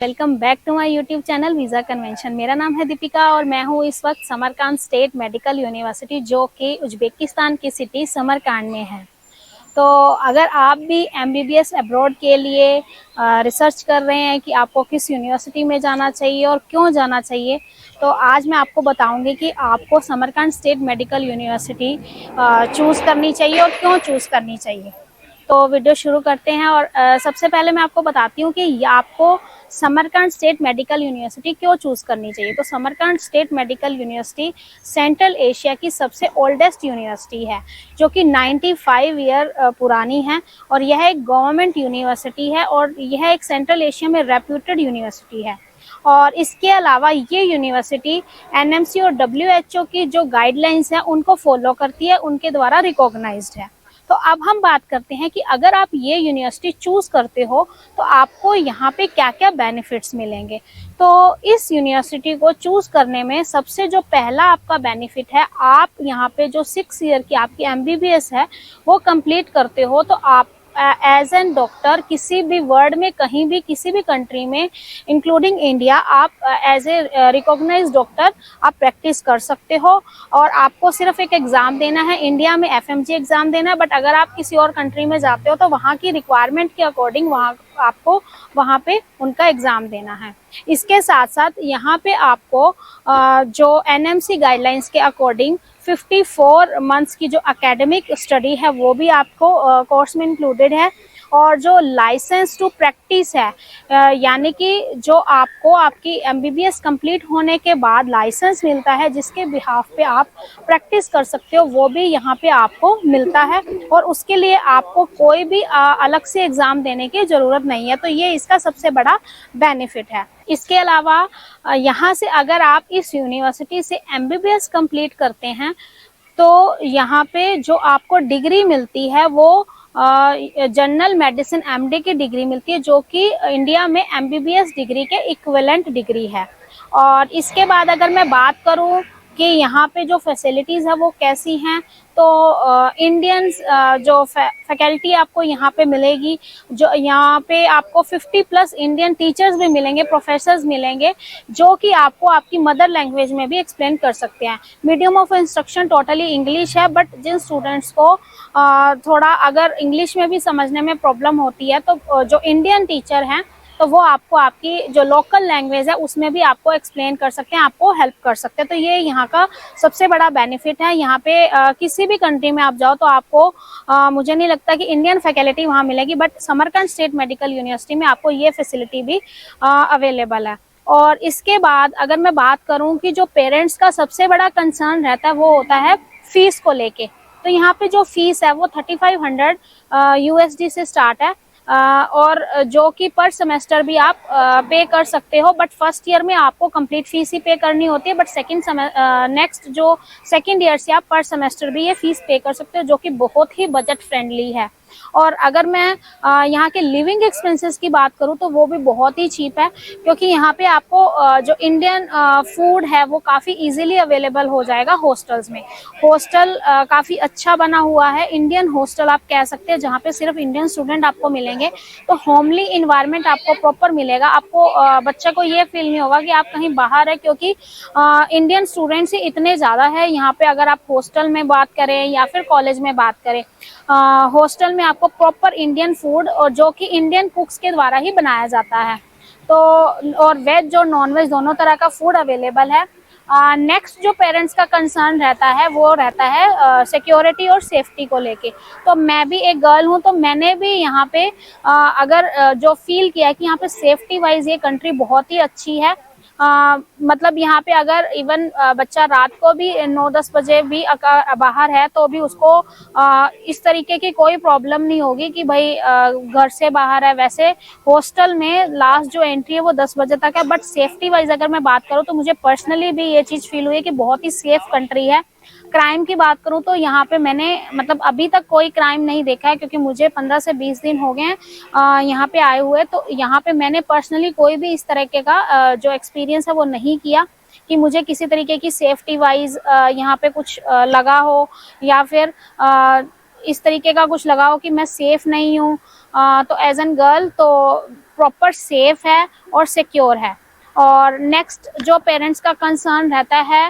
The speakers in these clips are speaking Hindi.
Welcome back to my YouTube channel visa convention. मेरा नाम है दीपिका और मैं हूँ इस वक्त समरकांड स्टेट मेडिकल यूनिवर्सिटी जो कि उज्बेकिस्तान की सिटी समरकांड में है। तो अगर आप भी एमबीबीएस अब्रॉड के लिए रिसर्च कर रहे हैं कि आपको किस यूनिवर्सिटी में जाना चाहिए और क्यों जाना चाहिए, तो आज मैं आपको बताऊंगी कि आपको समरकांड स्टेट मेडिकल यूनिवर्सिटी चूज़ करनी चाहिए और क्यों चूज़ करनी चाहिए। तो वीडियो शुरू करते हैं और सबसे पहले मैं आपको बताती हूँ कि आपको समरकांड स्टेट मेडिकल यूनिवर्सिटी क्यों चूज़ करनी चाहिए। तो समरकांड state medical university central Asia की सबसे ओल्डेस्ट यूनिवर्सिटी है जो कि 95 ईयर पुरानी है और यह एक गवर्नमेंट यूनिवर्सिटी है और यह एक सेंट्रल एशिया में रेप्यूटेड यूनिवर्सिटी है। और इसके अलावा ये यूनिवर्सिटी एनएमसी और डब्ल्यूएचओ की जो गाइडलाइंस है उनको फॉलो करती है, उनके द्वारा रिकॉग्नाइज्ड है। तो अब हम बात करते हैं कि अगर आप ये यूनिवर्सिटी चूज़ करते हो तो आपको यहाँ पे क्या क्या बेनिफिट्स मिलेंगे। तो इस यूनिवर्सिटी को चूज़ करने में सबसे जो पहला आपका बेनिफिट है, आप यहाँ पे जो 6 ईयर की आपकी एमबीबीएस है वो कंप्लीट करते हो तो आप एज एन डॉक्टर किसी भी वर्ल्ड में कहीं भी किसी भी कंट्री में इंक्लूडिंग इंडिया आप एज ए रिकॉग्नाइज्ड डॉक्टर आप प्रैक्टिस कर सकते हो। और आपको सिर्फ एक एग्ज़ाम देना है, इंडिया में एफएमजी एग्ज़ाम देना है, बट अगर आप किसी और कंट्री में जाते हो तो वहाँ की रिक्वायरमेंट के अकॉर्डिंग आपको वहाँ पे उनका एग्ज़ाम देना है। इसके साथ साथ यहाँ पे आपको जो एनएमसी गाइडलाइंस के अकॉर्डिंग 54 मंथ्स की जो एकेडमिक स्टडी है वो भी आपको कोर्स में इंक्लूडेड है। और जो लाइसेंस टू प्रैक्टिस है, यानी कि जो आपको आपकी एमबीबीएस कंप्लीट होने के बाद लाइसेंस मिलता है जिसके बिहाफ पे आप प्रैक्टिस कर सकते हो, वो भी यहाँ पे आपको मिलता है और उसके लिए आपको कोई भी अलग से एग्ज़ाम देने की ज़रूरत नहीं है। तो ये इसका सबसे बड़ा बेनिफिट है। इसके अलावा यहाँ से अगर आप इस यूनिवर्सिटी से एमबीबीएस कंप्लीट करते हैं तो यहाँ पे जो आपको डिग्री मिलती है वो जनरल मेडिसिन एमडी की डिग्री मिलती है जो कि इंडिया में एमबीबीएस डिग्री के इक्विवेलेंट डिग्री है। और इसके बाद अगर मैं बात करूँ कि यहाँ पे जो फैसिलिटीज़ है वो कैसी हैं, तो इंडियंस जो फैकल्टी आपको यहाँ पे मिलेगी, जो यहाँ पे आपको 50+ इंडियन टीचर्स भी मिलेंगे, प्रोफेसर्स मिलेंगे जो कि आपको आपकी मदर लैंग्वेज में भी एक्सप्लेन कर सकते हैं। Medium of instruction totally English है, बट जिन स्टूडेंट्स को थोड़ा अगर इंग्लिश में भी समझने में प्रॉब्लम होती है तो जो इंडियन टीचर हैं तो वो आपको आपकी जो लोकल लैंग्वेज है उसमें भी आपको एक्सप्लेन कर सकते हैं, आपको हेल्प कर सकते हैं। तो ये यहाँ का सबसे बड़ा बेनिफिट है। यहाँ पे किसी भी कंट्री में आप जाओ तो आपको मुझे नहीं लगता कि इंडियन फैकल्टी वहाँ मिलेगी, बट समरकांड स्टेट मेडिकल यूनिवर्सिटी में आपको ये फैसिलिटी भी अवेलेबल है। और इसके बाद अगर मैं बात करूँ कि जो पेरेंट्स का सबसे बड़ा कंसर्न रहता है वो होता है फीस को लेके। तो यहाँ पे जो फीस है वो 3500 यूएसडी से स्टार्ट है और जो कि पर सेमेस्टर भी आप पे कर सकते हो, बट फर्स्ट ईयर में आपको कंप्लीट फीस ही पे करनी होती है, बट नेक्स्ट जो सेकंड ईयर से आप पर सेमेस्टर भी ये फीस पे कर सकते हो जो कि बहुत ही बजट फ्रेंडली है। और अगर मैं यहाँ के लिविंग एक्सपेंसेस की बात करूँ तो वो भी बहुत ही चीप है, क्योंकि यहाँ पे आपको जो इंडियन फूड है वो काफ़ी इजीली अवेलेबल हो जाएगा हॉस्टल्स में। हॉस्टल काफ़ी अच्छा बना हुआ है, इंडियन हॉस्टल आप कह सकते हैं, जहाँ पे सिर्फ इंडियन स्टूडेंट आपको मिलेंगे। तो होमली इन्वायरमेंट आपको प्रॉपर मिलेगा, आपको बच्चे को ये फील नहीं होगा कि आप कहीं बाहर है, क्योंकि इंडियन स्टूडेंट्स ही इतने ज़्यादा है यहाँ पे। अगर आप हॉस्टल में बात करें या फिर कॉलेज में बात करें, हॉस्टल में आपको प्रॉपर इंडियन फूड और जो कि इंडियन कुक्स के द्वारा ही बनाया जाता है, तो और वेज और नॉन वेज दोनों तरह का फूड अवेलेबल है। नेक्स्ट जो पेरेंट्स का कंसर्न रहता है वो रहता है सिक्योरिटी और सेफ्टी को लेके। तो मैं भी एक गर्ल हूँ, तो मैंने भी यहाँ पे अगर जो फील किया कि यहाँ पे सेफ्टी वाइज ये कंट्री बहुत ही अच्छी है। मतलब यहाँ पे अगर इवन बच्चा रात को भी 9-10 बजे भी बाहर है तो भी उसको इस तरीके की कोई प्रॉब्लम नहीं होगी कि भाई घर से बाहर है। वैसे हॉस्टल में लास्ट जो एंट्री है वो 10 बजे तक है, बट सेफ्टी वाइज अगर मैं बात करूँ तो मुझे पर्सनली भी ये चीज़ फील हुई है कि बहुत ही सेफ कंट्री है। क्राइम की बात करूं तो यहाँ पे मैंने मतलब अभी तक कोई क्राइम नहीं देखा है, क्योंकि मुझे 15 से 20 दिन हो गए हैं यहाँ पे आए हुए। तो यहाँ पे मैंने पर्सनली कोई भी इस तरीके का जो एक्सपीरियंस है वो नहीं किया कि मुझे किसी तरीके की सेफ्टी वाइज यहाँ पे कुछ लगा हो या फिर इस तरीके का कुछ लगा हो कि मैं सेफ नहीं हूँ। तो एज एन गर्ल तो प्रॉपर सेफ है और सिक्योर है। और नेक्स्ट जो पेरेंट्स का कंसर्न रहता है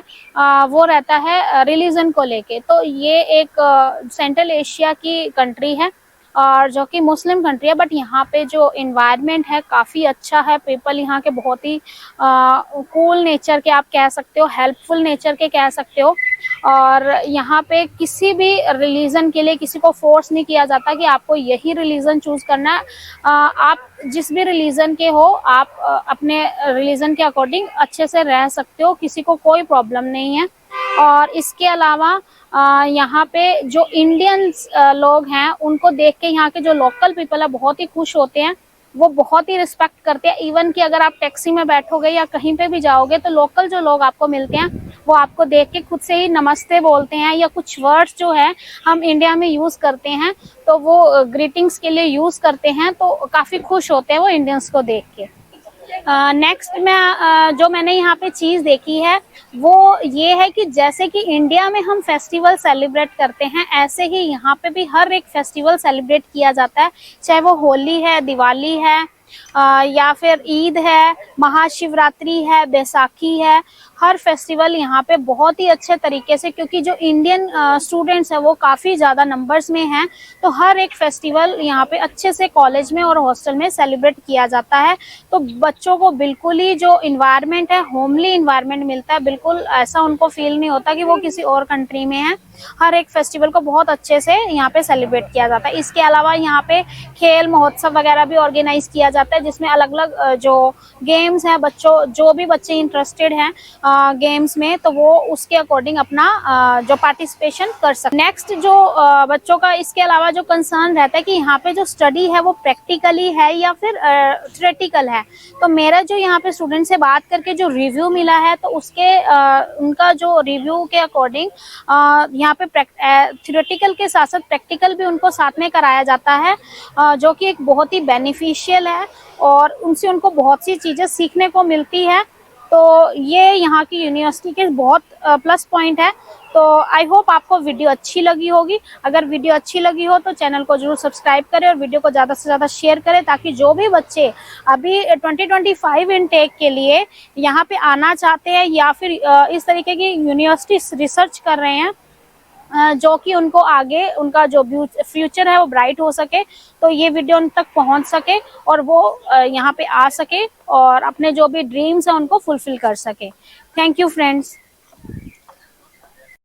वो रहता है रिलीजन को लेके। तो ये एक सेंट्रल एशिया की कंट्री है और जो कि मुस्लिम कंट्री है, बट यहाँ पे जो इन्वायरमेंट है काफ़ी अच्छा है। पीपल यहाँ के बहुत ही कूल नेचर के आप कह सकते हो, हेल्पफुल नेचर के कह सकते हो। और यहाँ पे किसी भी रिलीजन के लिए किसी को फोर्स नहीं किया जाता कि आपको यही रिलीजन चूज करना है। आप जिस भी रिलीजन के हो आप अपने रिलीजन के अकॉर्डिंग अच्छे से रह सकते हो, किसी को कोई प्रॉब्लम नहीं है। और इसके अलावा यहाँ पे जो इंडियंस लोग हैं उनको देख के यहाँ के जो लोकल पीपल है बहुत ही खुश होते हैं, वो बहुत ही रिस्पेक्ट करते हैं। इवन कि अगर आप टैक्सी में बैठोगे या कहीं पे भी जाओगे तो लोकल जो लोग आपको मिलते हैं वो आपको देख के खुद से ही नमस्ते बोलते हैं, या कुछ वर्ड्स जो है हम इंडिया में यूज करते हैं तो वो ग्रीटिंग्स के लिए यूज करते हैं, तो काफी खुश होते हैं वो इंडियंस को देख के। नेक्स्ट में जो मैंने यहाँ पे चीज़ देखी है वो ये है कि जैसे कि इंडिया में हम फेस्टिवल सेलिब्रेट करते हैं, ऐसे ही यहाँ पे भी हर एक फेस्टिवल सेलिब्रेट किया जाता है, चाहे वो होली है, दिवाली है, या फिर ईद है, महाशिवरात्रि है, बैसाखी है। हर फेस्टिवल यहाँ पे बहुत ही अच्छे तरीके से, क्योंकि जो इंडियन स्टूडेंट्स है वो काफ़ी ज़्यादा नंबर्स में हैं, तो हर एक फेस्टिवल यहाँ पे अच्छे से कॉलेज में और हॉस्टल में सेलिब्रेट किया जाता है। तो बच्चों को बिल्कुल ही जो इन्वायरमेंट है, होमली इन्वायरमेंट मिलता है, बिल्कुल ऐसा उनको फील नहीं होता कि वो किसी और कंट्री में है। हर एक फेस्टिवल को बहुत अच्छे से यहाँ पे सेलिब्रेट किया जाता है। इसके अलावा यहाँ पे खेल महोत्सव वगैरह भी ऑर्गेनाइज किया जाता है, जिसमें अलग अलग जो गेम्स हैं, बच्चों जो भी बच्चे इंटरेस्टेड हैं गेम्स में, तो वो उसके अकॉर्डिंग अपना जो पार्टिसिपेशन कर सकते। नेक्स्ट जो बच्चों का इसके अलावा जो कंसर्न रहता है कि यहाँ पे जो स्टडी है वो प्रैक्टिकली है या फिर थ्योरेटिकल है। तो मेरा जो यहाँ पे स्टूडेंट से बात करके जो रिव्यू मिला है, तो उसके उनका जो रिव्यू के अकॉर्डिंग यहाँ पे थ्योरेटिकल के साथ साथ प्रैक्टिकल भी उनको साथ में कराया जाता है, जो कि एक बहुत ही बेनिफिशियल है और उनसे उनको बहुत सी चीज़ें सीखने को मिलती है। तो ये यहाँ की यूनिवर्सिटी के बहुत प्लस पॉइंट है। तो आई होप आपको वीडियो अच्छी लगी होगी। अगर वीडियो अच्छी लगी हो तो चैनल को जरूर सब्सक्राइब करें और वीडियो को ज़्यादा से ज़्यादा शेयर करें, ताकि जो भी बच्चे अभी 2025 इनटेक के लिए यहाँ पे आना चाहते हैं या फिर इस तरीके की यूनिवर्सिटी रिसर्च कर रहे हैं, जो कि उनको आगे उनका जो फ्यूचर है वो ब्राइट हो सके, तो ये वीडियो उन तक पहुंच सके और वो यहाँ पे आ सके और अपने जो भी ड्रीम्स हैं उनको फुलफिल कर सके। Thank you friends.